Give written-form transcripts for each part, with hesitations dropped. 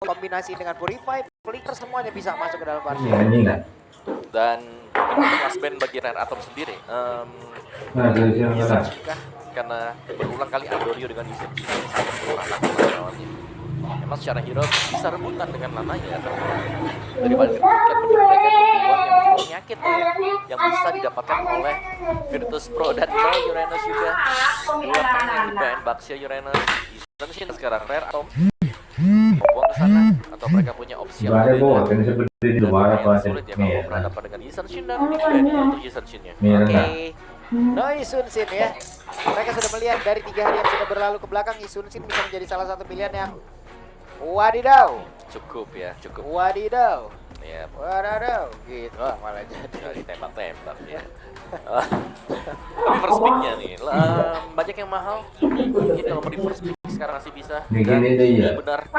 dikombinasi dengan Purify, Flicker semuanya bisa masuk ke dalam party. Dan last band bagi Red Atom sendiri, karena berulang kali Andorio dengan Isan sangat murah lawannya. Memang secara hero bisa rebutan dengan lamanya daripada direbutkan bener mereka berdua yang penyakit ya, yang bisa didapatkan oleh Virtus Pro dan Uranus juga. Dua tank yang di-ban, Baxia Uranus, Isan sekarang Rare Atom membuang ke sana, atau mereka punya opsi yang sulit ya kalau berhadapan dengan Isan Shin dan di-ban untuk Isan Shin-nya. Oke. No Isun Shin ya. Mereka sudah melihat dari 3 hari yang sudah berlalu ke belakang, Isun Shin bisa menjadi salah satu pilihan yang wadidaw. Cukup ya, cukup. Wadidaw. Ya, wadidaw. Gitu. Wah, malah jadi ditembak-tembak ya. Tapi first pick-nya nih, banyak yang mahal. Ini kalau mau di first pick sekarang masih bisa. Dan benar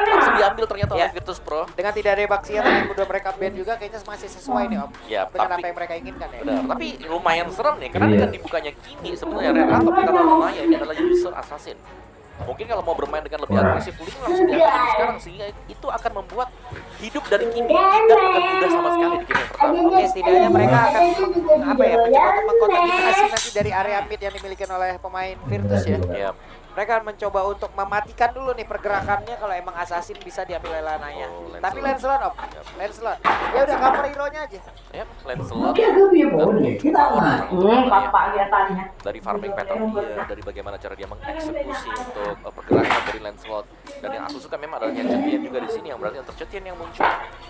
langsung diambil ternyata oleh Virtus Pro. Dengan tidak ada Baxia yang udah mereka ban juga, kayaknya masih sesuai nih Om. Ya, dengan apa yang mereka inginkan ya. Benar, tapi lumayan serem nih karena dengan dibukanya gini sebenarnya Red Atom karena namanya ini adalah user assassin. Mungkin kalau mau bermain dengan lebih agresif, Link langsung diambil sekarang sehingga itu akan membuat hidup dari Kimi tidak akan mudah sama sekali di game yang pertama. Oke, setidaknya mereka akan mencoba untuk mengkontaminasi nanti dari area mid yang dimiliki oleh pemain Virtus ya. Iya. Mereka mencoba untuk mematikan dulu nih pergerakannya kalau emang assassin bisa diambil oleh Lanaya. Tapi Lancelot Om, Lancelot, ya udah cover hero-nya aja. Yap, Lancelot. Dari farming pattern dia, dari bagaimana cara dia mengeksekusi untuk pergerakan dari Lancelot. Dan yang aku suka memang adalah Cetian juga di sini, yang berarti yang Cetian yang muncul.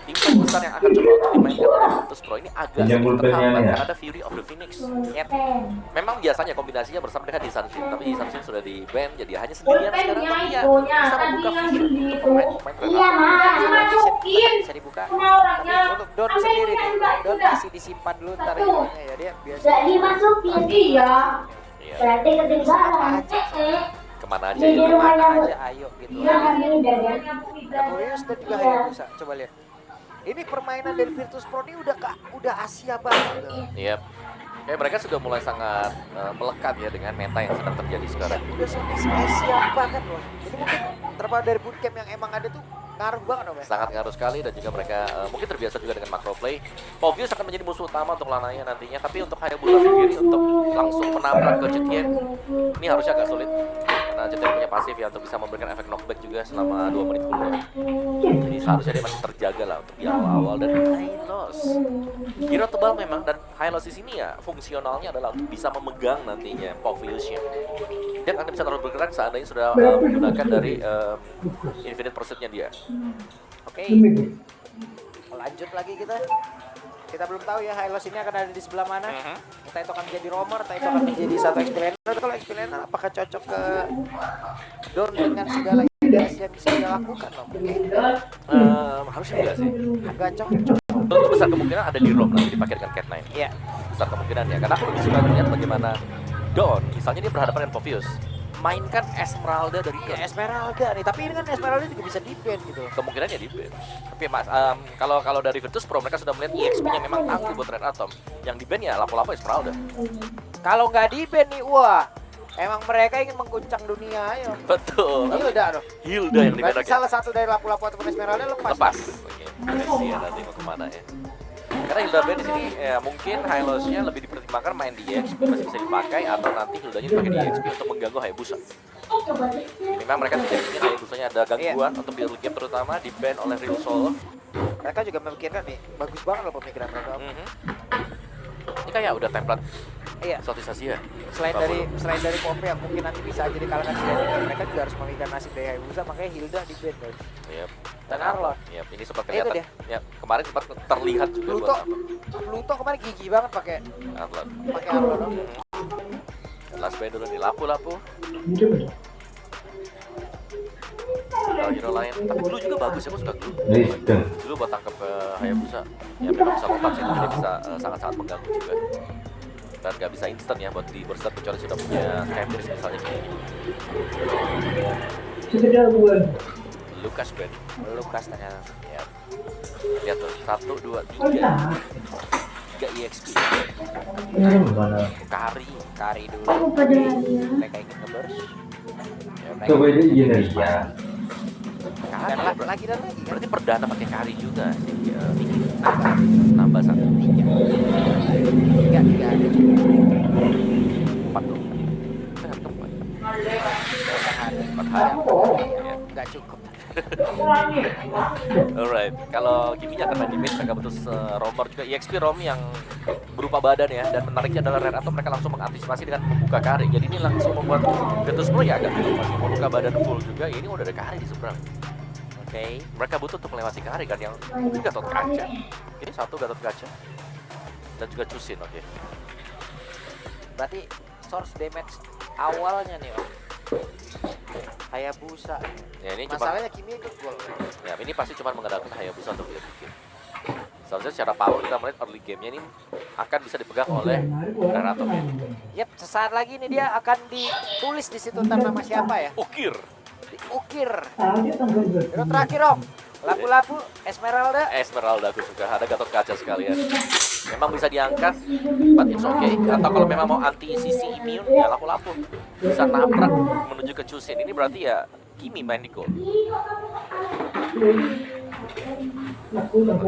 Tim besar yang akan coba untuk dimainkan oleh Virtus Pro ini agak sedikit terhambat karena ada Fury of the Phoenix. Memang biasanya kombinasinya bersama dengan Isan Shin, tapi Isan Shin sudah di ban jadi hanya sendirian sekarang, tapi ya bisa membuka vision untuk pemain-pemain bisa dibuka. Tapi untuk Don sendiri nih, Don masih disimpan dulu ntar hero-nya ya, dia biasa. Gak dimasukin dia. Berarti ketinggalan. Kemana aja Di ya? rumahnya Aja ayo gitu. Furious dan juga Hayabusa, coba lihat. Ini permainan dari Virtus Pro ini udah Asia banget loh. Iya. Kayak mereka sudah mulai sangat melekat ya dengan meta yang sedang terjadi sekarang. Udah Asia banget loh. Ini mungkin terpaut dari bootcamp yang emang ada tuh ngaruh banget Om ya. Sangat ngaruh sekali dan juga mereka mungkin terbiasa juga dengan macro play. Obvious akan menjadi musuh utama untuk Lanaya nantinya, tapi untuk Hayabusa sendiri untuk langsung menabrak ke Cetian ini harusnya agak sulit. Karena Cetian punya pasif ya untuk bisa memberikan efek knockback juga selama 2 menit dulu. Jadi seharusnya dia masih terjaga lah untuk di awal-awal. Dan Hylos, hero tebal memang, dan Hylos di sini ya fungsionalnya adalah untuk bisa memegang nantinya Population. Dia akan bisa terus bergerak seandainya sudah menggunakan dari Infinite Pursuit-nya dia. Oke. Lanjut lagi kita belum tahu ya Hylos ini akan ada di sebelah mana. Entah itu akan menjadi roamer, entah itu akan menjadi satu explainer. Kalau explainer apakah cocok ke Don dengan segala ideasi yang bisa dia lakukan Om? Harusnya enggak sih. Agak cocok. Tentu besar kemungkinan ada di roam nanti dipakai dengan Cat9. Iya. Besar kemungkinan ya, karena aku lebih suka melihat bagaimana Don, misalnya dia berhadapan dengan Pophius, mainkan Esmeralda dari Ya Esmeralda nih, tapi ini kan Esmeralda juga bisa di-ban gitu. Kemungkinan ya di-ban. Tapi mas, kalau dari Virtus Pro mereka sudah melihat EXP-nya memang tangguh buat Red Atom. Yang di-ban ya lapo-lapo Esmeralda. Kalau nggak di-ban nih, wah, emang mereka ingin mengguncang dunia ya. Betul. Hilda yang di-ban lagi. Salah satu dari lapu-lapu ataupun Esmeralda lepas. Oke. Ya, nanti mau kemana ya? Karena Hilda ban di sini ya mungkin Hylos-nya lebih dipertimbangkan main di EXP masih bisa dipakai, atau nanti Hildanya dipakai di EXP untuk mengganggu Hayabusa. Memang mereka tidak ingin Hayabusanya ada gangguan untuk di early game, terutama di ban oleh Real Soul. Mereka juga memikirkan nih, bagus banget loh pemikiran mereka. Ini kayak udah template Iya. exotisasi ya. Selain dari Pope yang mungkin nanti bisa jadi kalangan sendiri, mereka juga harus memikirkan nasib dari Hayabusa, makanya Hilda di ban guys. Yep. Dan Arlon. Yep. Ini sempat Itu kelihatan. dia. Ya, kemarin sempat terlihat juga Pluto kemarin gigi banget pakai Arlon. Arlon. Last ban dulu nih, lapu-lapu. Hero lain, tapi dulu juga bagus ya, aku suka dulu. Dulu buat tangkap ke Hayabusa, ya memang bisa lompat sih, tapi dia bisa sangat-sangat mengganggu juga. Dan nggak bisa instan ya buat di burst kecuali sudah punya Skypiris misalnya kayak gini. Lukas ternyata. Ya. Lihat tuh, 1, 2, 3 EXP. Kari dulu. Mereka ingin nge-burst. Ya, Kari. Dan lagi dan lagi kan. Berarti perdana pakai kari juga sih. Nambah 1. 3 ada. 4 dong. Kan keempat. 4 hari. Ya. Nggak cukup. Alright, kalau Kimi-nya akan main di mid, mereka butuh romer juga EXP rom yang berupa badan ya. Dan menariknya adalah Rare Atom mereka langsung mengantisipasi dengan membuka kari. Jadi ini langsung membuat Virtus Pro ya agak bingung masih membuka badan full juga. Ya, ini udah ada kari di seberang. Oke, mereka butuh untuk melewati kari kan yang ini Gatot Kaca. Ini 1 Gatot Kaca dan juga Chusin. Oke. Berarti source damage awalnya nih Om, Hayabusa. Ya, ini Masalahnya Kimi ikut gol. ya, ini pasti cuma mengandalkan Hayabusa untuk dia bikin. Seharusnya secara power kita melihat early game-nya ini akan bisa dipegang oleh Rare Atom. Yep, sesaat lagi nih dia akan ditulis di situ ntar nama siapa ya? Ukir. Diukir. Hero terakhir Om, lapu-lapu Esmeralda. Esmeralda aku suka, ada Gatot Kaca sekalian. Memang bisa diangkat, but it's okay. Atau kalau memang mau anti sisi immune, ya lapu-lapu. Bisa nabrak menuju ke Chusin. Ini berarti ya Kimi main di goal.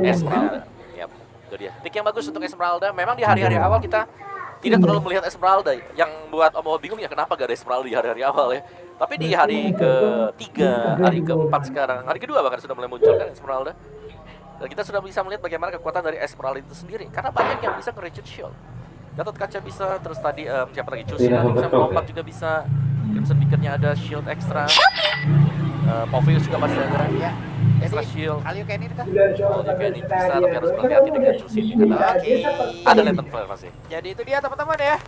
Esmeralda. Yap, itu dia. Pick yang bagus untuk Esmeralda. Memang di hari-hari awal kita tidak terlalu melihat Esmeralda. Yang buat Om bingung ya kenapa gak ada Esmeralda di hari-hari awal ya. Tapi di hari ke-3, hari ke-4 sekarang, hari kedua bahkan sudah mulai muncul kan Esmeralda. Dan kita sudah bisa melihat bagaimana kekuatan dari Esmeralda itu sendiri. Karena banyak yang bisa nge-reject shield. Gatot Kaca bisa, terus tadi siapa lagi? Chusin bisa melompat juga bisa. Crimson Beacon-nya ada shield ekstra. Popheus juga masih ada Ya. extra Jadi shield. Alio Kenny kah? Oh, juga ini bisa, tapi harus berhati-hati dengan Chusin. Karena Oke. ada Lethal Flare masih. Jadi itu dia teman-teman ya.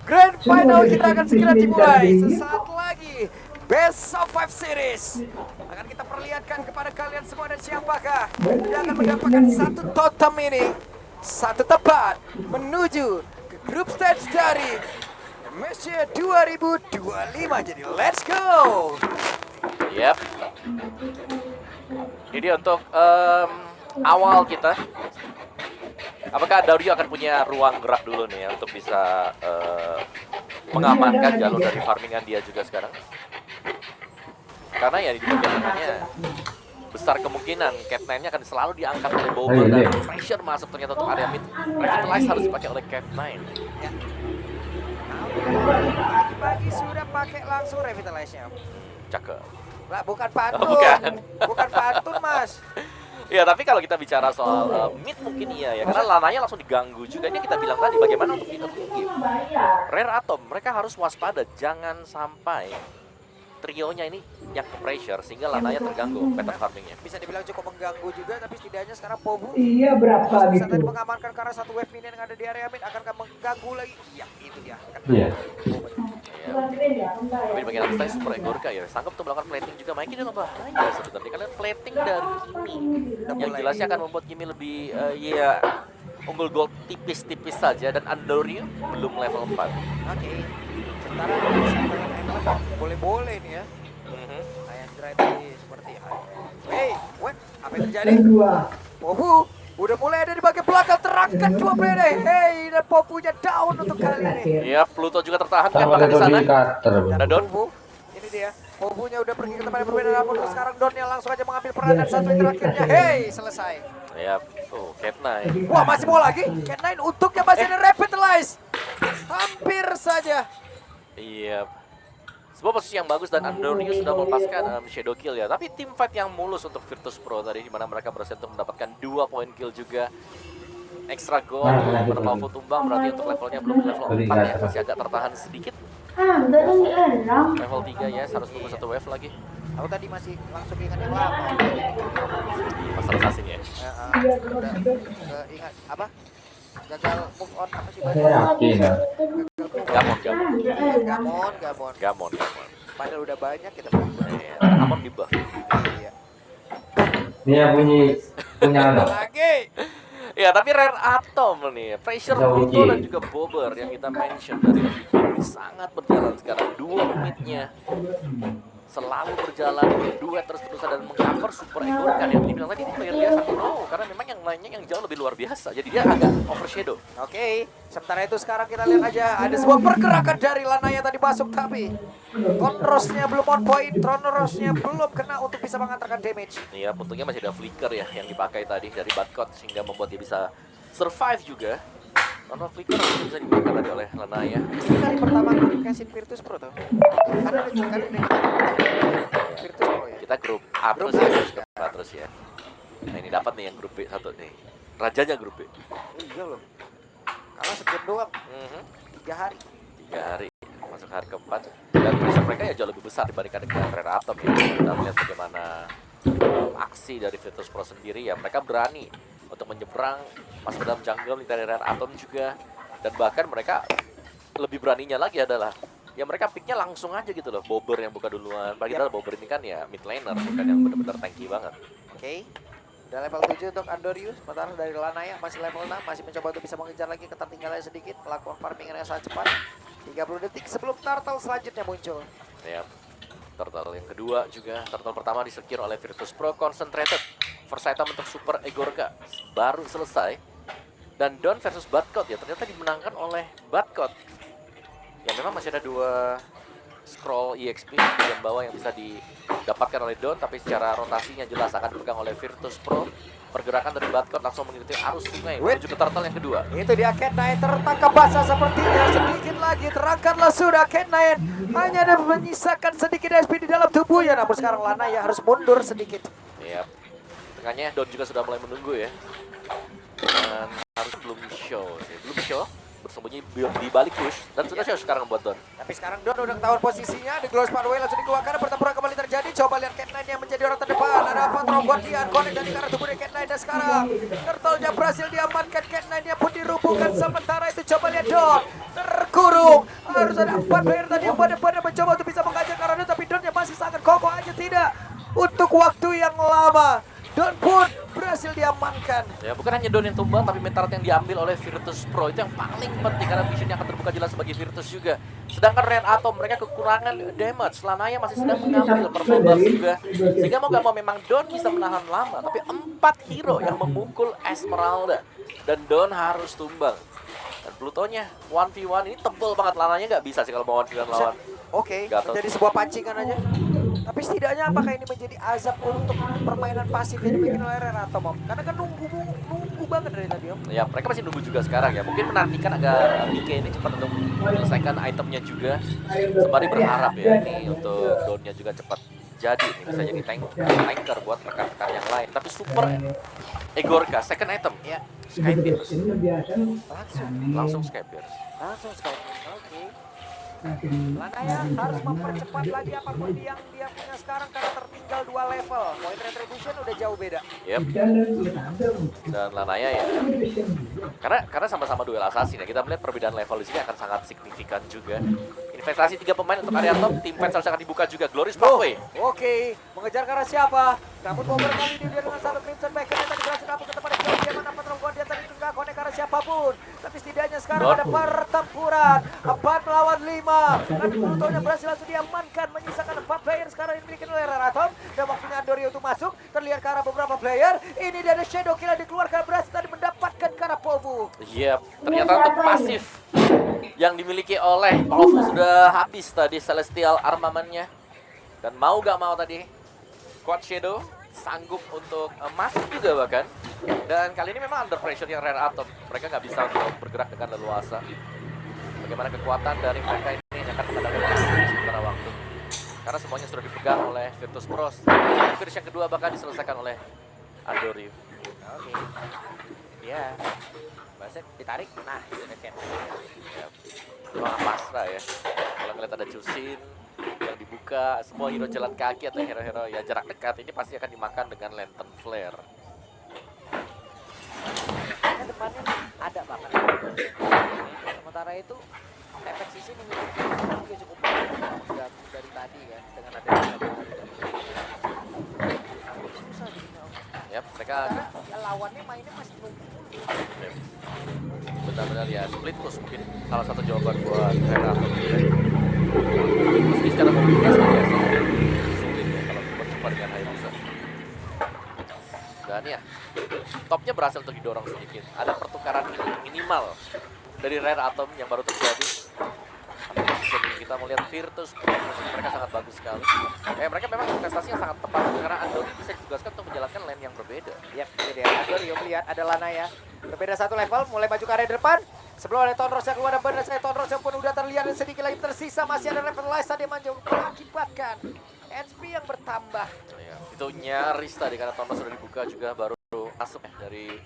Grand Final kita akan segera dimulai. Sesaat lagi Best of 5 Series akan kita perlihatkan kepada kalian semua, dan siapakah yang akan mendapatkan satu totem ini, satu tempat menuju ke grup stage dari MSC 2025. Jadi let's go. Yap. Ini untuk awal kita. Apakah Dario akan punya ruang gerak dulu nih ya untuk bisa mengamankan jalur dari farmingan dia juga sekarang? Karena ya di bagian tengahnya besar kemungkinan Cat9-nya akan selalu diangkat oleh Bober dan pressure masuk ternyata untuk area mid. Revitalize harus dipakai oleh Cat9. Ya. Pagi-pagi sudah pakai langsung Revitalize-nya. Cakep. Lah bukan pantun. Bukan. Bukan pantun, Mas. Ya tapi kalau kita bicara soal mid mungkin iya ya, karena lananya langsung diganggu juga. Ini kita bilang tadi bagaimana untuk di early game. Rare Atom mereka harus waspada, jangan sampai trionya ini yang ke pressure sehingga lananya terganggu pattern farmingnya. Bisa dibilang cukup mengganggu juga, tapi setidaknya sekarang Pobu Iya berapa bisa gitu? tadi mengamankan karena satu wave minion yang ada di area mid akan mengganggu lagi. Ya itu dia. Iya. Ya. Tapi di bagian atas super Egorka ya, sanggup untuk melakukan plating juga. Mikey dalam bahaya sebenarnya. Kalian plating dari Kimi yang jelasnya akan membuat Kimi lebih ya unggul gold tipis-tipis saja, dan Andorio belum level 4. Oke. Sementara boleh-boleh nih ya. Kayak drive tadi seperti hey, what? Apa yang terjadi? Kedua. Pobu udah mulai ada di bagian belakang, terangkat dua player. Hey, dan Pobunya down untuk kali ini. Ya, Pluto juga tertahan kan Sama bahkan di sana. cutter. Ada Don. Pobu, ini dia. Pobunya udah pergi ke tempat yang berbeda, namun sekarang Donnya langsung aja mengambil peran dan satu yang terakhirnya. Hey, selesai. Ya, tuh Cat9. Wah, masih mau lagi. Cat9 untuknya masih ada Revitalize. Hampir saja. Iya. Sebuah posisi yang bagus dan Andorio sudah melepaskan Shadow Kill ya. Tapi tim fight yang mulus untuk Virtus Pro tadi, dimana mereka berhasil untuk mendapatkan 2 poin kill juga. Extra goal, mana mau tumbang berarti untuk levelnya belum level 4 ya. Masih agak tertahan sedikit. Level 3 ya, harus tunggu satu wave lagi. Aku tadi masih langsung ingat yang lama. Masalah assassin ya. Udah ingat apa? Gagal move on apa sih Saya bahasa? yakin ya. Gamon. Padahal udah banyak kita. Iya, Amon di buff. Iya. Ini yang punya anak. Lagi. Ya, tapi Rare Atom nih, pressure Jauh, Pluto Ji. dan juga Bobber yang kita mention dari ini sangat berjalan sekarang. 2 menitnya selalu berjalan duet terus-terusan dan mengcover Super Egorka yang dibilang tadi ini player biasa. No, karena memang yang lainnya yang jauh lebih luar biasa. Jadi dia agak overshadow. Oke, sementara itu sekarang kita lihat aja ada sebuah pergerakan dari Lanaya tadi masuk tapi Tronrosnya belum on point, Tronrosnya belum kena untuk bisa mengantarkan damage. Iya, untungnya masih ada flicker ya yang dipakai tadi dari Badcott sehingga membuat dia bisa survive juga. Karena flicker masih bisa dimakan tadi oleh Lanaya. Ini kali pertama aku kasih Virtus Pro tuh. Karena ada juga kali ini Virtus Pro ya. Kita grup A terus Grup A. ya, grup A terus ya. Nah ini dapat nih yang grup B satu nih. Rajanya grup B. Iya loh. Kalah sekian doang, 3 hari. 3 hari masuk hari keempat dan pressure mereka ya jauh lebih besar dibandingkan dengan Rare Atom ya. Kita melihat bagaimana aksi dari Virtus Pro sendiri ya, mereka berani untuk menyeberang masuk ke dalam jungle dari Rare Atom juga, dan bahkan mereka lebih beraninya lagi adalah ya mereka picknya langsung aja gitu loh, Bobber yang buka duluan. Padahal Bobber ini kan ya mid laner, bukan yang benar-benar tanky banget. Oke. Udah level 7 untuk Andorius, sementara dari Lanaya masih level 6, masih mencoba untuk bisa mengejar lagi ketertinggalannya sedikit, melakukan farming yang sangat cepat. 30 detik sebelum turtle selanjutnya muncul. Ya, turtle yang kedua juga, turtle pertama disecure oleh Virtus Pro, concentrated. First item untuk Super Egorka baru selesai. Dan Don versus Badcott ya, ternyata dimenangkan oleh Badcott. Ya memang masih ada 2 scroll EXP di bagian bawah yang bisa didapatkan oleh Don, tapi secara rotasinya jelas akan dipegang oleh Virtus Pro. Pergerakan dari Badcott langsung mengikuti arus sungai menuju ke turtle yang kedua. Itu dia Cat9 tertangkap basah sepertinya, sedikit lagi terangkatlah sudah Cat9. Hanya ada menyisakan sedikit SP di dalam tubuhnya, namun sekarang Lanaya harus mundur sedikit. Yap. Tengahnya Don juga sudah mulai menunggu ya. Dan harus belum show sih. Belum show, bersembunyi di balik push dan sudah show sekarang buat Don. Tapi sekarang Don udah ketahuan posisinya, di Glow Sparway langsung dikeluarkan, pertempuran kembali terjadi. Coba lihat Cat9 yang menjadi orang terdepan. Ada Fatro Guardian, connect dari arah tubuhnya Cat9 dan sekarang Turtle-nya berhasil diamankan, Cat9-nya pun dirubuhkan. Sementara itu coba lihat Don terkurung. Harus ada 4 player tadi yang pada mencoba untuk bisa mengajak arah Don, tapi Don-nya masih sangat kokoh aja tidak. Untuk waktu yang lama, Don pun berhasil diamankan. Ya bukan hanya Don yang tumbang, tapi mental yang diambil oleh Virtus Pro itu yang paling penting karena visionnya akan terbuka jelas bagi Virtus juga. Sedangkan Rare Atom mereka kekurangan damage. Lanaya masih sedang mengambil performa juga. Sehingga mau gak mau memang Don bisa menahan lama, tapi 4 hero yang memukul Esmeralda dan Don harus tumbang. Dan Plutonya 1v1 ini tebel banget, Lananya nggak bisa sih kalau mau 1v1 lawan. Oke, Gatot. menjadi sebuah pancingan aja. Tapi setidaknya apakah ini menjadi azab untuk permainan pasif yang dibikin oleh Rare Atom, Om? Karena kan nunggu banget dari tadi, Om. Ya mereka masih nunggu juga sekarang ya. Mungkin menantikan agak Mike ini cepat untuk menyelesaikan itemnya juga. Sembari berharap ya ini untuk Donnya juga cepat jadi. Ini bisa jadi tanker buat rekan-rekan yang lain. Tapi Super Egorka second item ya. Skypierce. Langsung Skypierce. Langsung sekali. Oke. Lanaya harus mempercepat lagi apapun yang dia punya sekarang karena tertinggal 2 level. Point retribution udah jauh beda. Yep. Dan Lanaya ya. Karena sama-sama duel assassin ya. Kita melihat perbedaan level di sini akan sangat signifikan juga. Investasi 3 pemain untuk area top, tim fans harus akan dibuka juga. Glorious Pathway. Oke, mengejar ke arah siapa? Namun Bobber kali ini dia dengan satu Crimson Backer yang tadi berhasil kabur ke tempat yang jauh. Dia mana Patron dia tadi nggak konek ke arah siapapun. Tapi setidaknya sekarang ada pertempuran 4 melawan 5. Nanti Plutonya berhasil langsung diamankan, menyisakan 4 player sekarang yang dimiliki oleh Rare Atom. Dan waktunya Andorio untuk masuk, terlihat ke arah beberapa player. Ini dia ada Shadow Kill yang dikeluarkan, berhasil tadi mendapatkan ke arah Povu. Iya, ternyata untuk pasif yang dimiliki oleh Povu sudah habis tadi Celestial armamentnya. Dan mau gak mau tadi Quad Shadow sanggup untuk masuk juga bahkan. Dan kali ini memang under pressure yang Rare Atom. Mereka nggak bisa untuk bergerak dengan leluasa. Bagaimana kekuatan dari mereka ini yang akan menghadapi sementara waktu. Karena semuanya sudah dipegang oleh Virtus Pro. Finish yang kedua bahkan diselesaikan oleh Andoriu. Oke. Ya. Bahasa ditarik. Nah, itu Cat. Ya, memang pasrah ya. Kalau ngeliat ada Jusin yang dibuka, semua hero jalan kaki atau hero-hero ya jarak dekat ini pasti akan dimakan dengan Lantern Flare. Karena depannya ada banget. Sementara itu efek sisi mengikuti juga cukup mengganggu dari tadi kan dengan adanya susah jadinya, Om. Ya, mereka Karena ya lawannya mainnya masih nunggu. benar-benar ya split push mungkin salah satu jawaban buat Rare Atom. Meski secara mobilitas biasa. jumpa dengan Hayabusa. Dan ya, topnya berhasil untuk didorong sedikit. Ada pertukaran minimal dari Rare Atom yang baru terjadi. Jadi kita melihat Virtus mereka sangat bagus sekali. Mereka memang investasi yang sangat tepat karena Andori bisa ditugaskan untuk menjalankan lane yang berbeda. Yap, ini dia. Andori melihat ada Lanaya. Berbeda satu level, mulai maju ke area depan. Sebelum ada Tonros yang keluar dan benar saya Tonros yang pun udah terlihat dan sedikit lagi tersisa. Masih ada level Liza dia maju mengakibatkan HP yang bertambah. Ya, itu nyaris tadi karena Tonros sudah dibuka juga baru masuk ya dari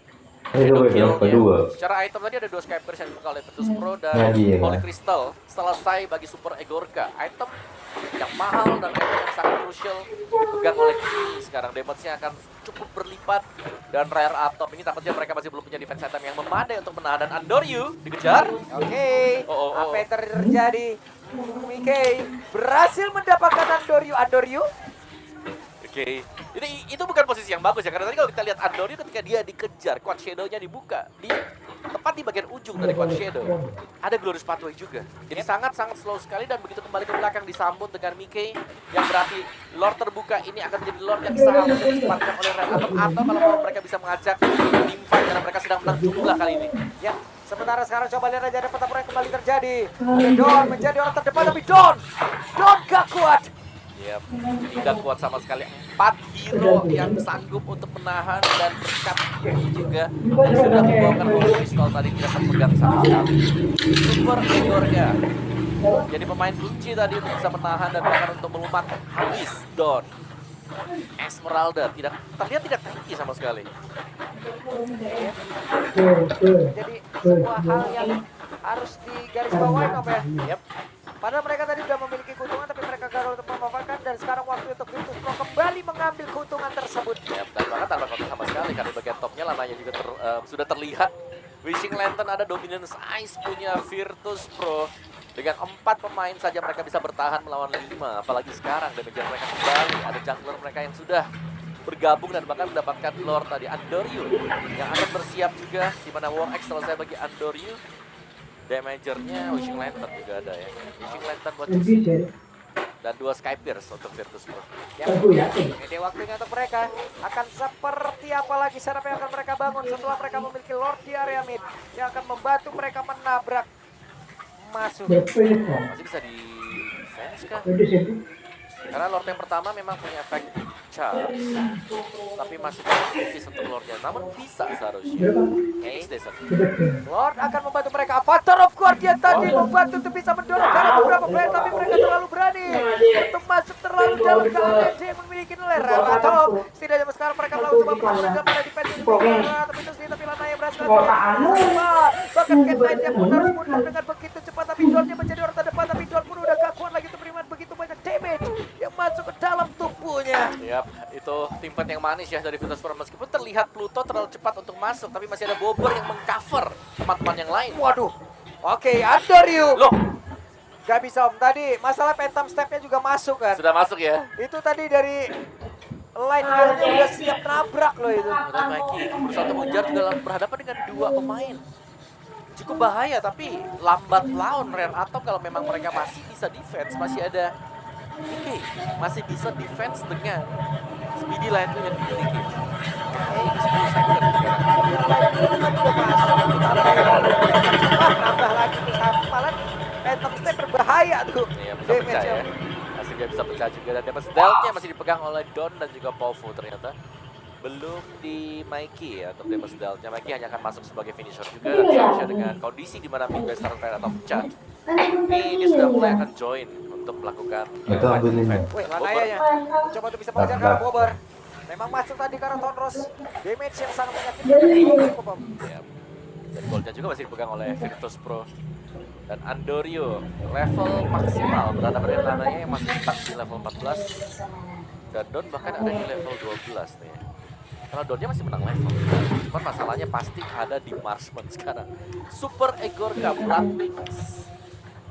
Itu yang kedua. secara item tadi ada 2 Skypers yang dibuka oleh Virtus Pro dan Iya. Holy Crystal. Selesai bagi Super Egorka. Item yang mahal dan item yang sangat crucial dipegang oleh Kimi. Sekarang damage-nya akan cukup berlipat. Dan Rare Atom ini takutnya mereka masih belum punya defense item yang memadai untuk menahan. Dan Andoryu dikejar. Oke, Oh. apa yang terjadi? Mickey berhasil mendapatkan Andoryu. Oke, itu bukan posisi yang bagus ya, karena tadi kalau kita lihat Andoryu ketika dia dikejar, Quad Shadow-nya dibuka, tepat di bagian ujung dari Quad Shadow, ada Glorious Pathway juga. Jadi sangat-sangat slow sekali dan begitu kembali ke belakang disambut dengan Mickey, yang berarti Lord terbuka ini akan menjadi Lord yang sangat ditempatkan oleh Red Atom, atau kalau mau mereka bisa mengajak team fight karena mereka sedang menang jumlah kali ini. Ya, sementara sekarang coba lihat aja ada pertempuran yang kembali terjadi. Don menjadi orang terdepan tapi Don gak kuat. Yap, tidak kuat sama sekali. 4 hero yang sanggup untuk menahan dan berkat juga sudah membongkar Holy Crystal tadi tidak terpegang sama sekali. Super Egorka jadi pemain kunci tadi untuk bisa menahan dan bahkan untuk melumat habis Don. Esmeralda terlihat tidak tanky sama sekali. Jadi sebuah hal yang harus digarisbawahi Om ya. Yap. Padahal mereka tadi sudah memiliki keuntungan tapi mereka gagal untuk memanfaatkan dan sekarang waktu untuk Virtus Pro kembali mengambil keuntungan tersebut. Yap, dan bahkan tanpa kontak sama sekali karena di bagian topnya Lananya juga sudah terlihat. Wishing Lantern ada dominance ice punya Virtus Pro. Dengan 4 pemain saja mereka bisa bertahan melawan 5. Apalagi sekarang damage mereka kembali. Ada jungler mereka yang sudah bergabung dan bahkan mendapatkan Lord tadi Andoryu yang akan bersiap juga, di mana War X selesai bagi Andoryu. Damagernya Wishing Lantern juga ada ya. Wishing Lantern buat dan 2 Skypers untuk Virtus Pro. Ya, ini waktunya untuk mereka akan seperti apa lagi setup yang akan mereka bangun setelah mereka memiliki Lord di area mid yang akan membantu mereka menabrak masuk. Masih bisa di defense kah? Karena Lord yang pertama memang punya efek charge, tapi masih tipis untuk Lordnya. Namun bisa seharusnya. Ace Desert. Lord akan membantu mereka. Avatar of Guardian tadi membantu untuk bisa mendorong karena beberapa player tapi mereka terlalu berani untuk masuk terlalu dalam ke area D yang memiliki nilai Atom. Setidaknya sekarang mereka melakukan coba pertahanan pada defense tapi terus tapi Lanaya berhasil. Bahkan Cat Knight yang pun harus mundur dengan begitu cepat tapi Donnya menjadi orang terdepan tapi Don pun udah gak kuat lagi untuk beriman begitu banyak damage yang masuk ke dalam tubuhnya. Yap, itu tim fight yang manis ya dari Virtus Pro. Meskipun terlihat Pluto terlalu cepat untuk masuk, tapi masih ada Bobber yang mengcover teman-teman yang lain. Waduh. Oke, Andoryu. Loh, Gak bisa Om, tadi masalah Phantom Step-nya juga masuk kan. sudah masuk ya. Itu tadi dari line nya udah siap nabrak loh itu. Dan Mikey berusaha untuk mengejar juga berhadapan dengan 2 pemain. Cukup bahaya, tapi lambat laun Rare Atom kalau memang mereka masih bisa defense, masih ada Oke, masih bisa defense dengan speedy line yang dimiliki. Ini 10 second Nambah lagi tuh malah Phantom Step berbahaya tuh. Iya, bisa pecah ya. Masih dia bisa pecah juga dan dapat stealth-nya masih dipegang oleh Don dan juga Pofu ternyata. Belum di Mikey ya untuk damage stealth-nya. Mikey hanya akan masuk sebagai finisher juga dan seharusnya dengan kondisi di mana Midwestern Rare atau pecah. Ini dia sudah mulai akan join untuk melakukan Itu ambilin. Wih, Lanayanya coba tuh bisa mengejar karena Bobber. Memang masuk tadi karena Tonros. Damage yang sangat menyakitkan. Ya. Dan goldnya juga masih dipegang oleh Virtus Pro. Dan Andoryu level maksimal berada pada Lanaya yang masih stuck di level 14. Dan Don bahkan ada di level 12 nih. Karena Donnya masih menang level. Cuman masalahnya pasti ada di Marksman sekarang. Super Egorka Bloodwings.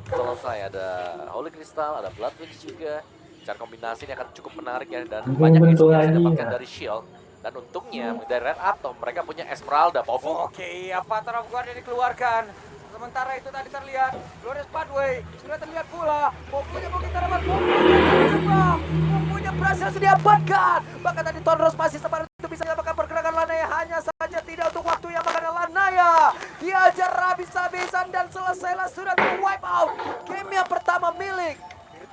Selesai ada Holy Crystal, ada Bloodwings juga. Cara kombinasi ini akan cukup menarik ya. Dan banyak isu yang saya dapatkan dari Shield. Dan untungnya dari Red Atom mereka punya Esmeralda, Pofu. Oke, Avatar of Guardian dikeluarkan. Sementara itu tadi terlihat Glorious Pathway sudah terlihat pula. Popunya mau kita dapat Popunya berhasil diamankan. Bahkan tadi Tonros masih sempat untuk bisa menyelamatkan pergerakan Lanaya. Hanya saja tidak untuk waktu yang makanya Lanaya diajar habis-habisan dan selesailah sudah wipe out. Game yang pertama milik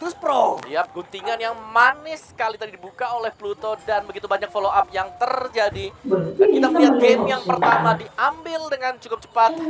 Virtus Pro. Yap, guntingan yang manis sekali tadi dibuka oleh Pluto dan begitu banyak follow up yang terjadi. Dan kita melihat game yang pertama diambil dengan cukup cepat.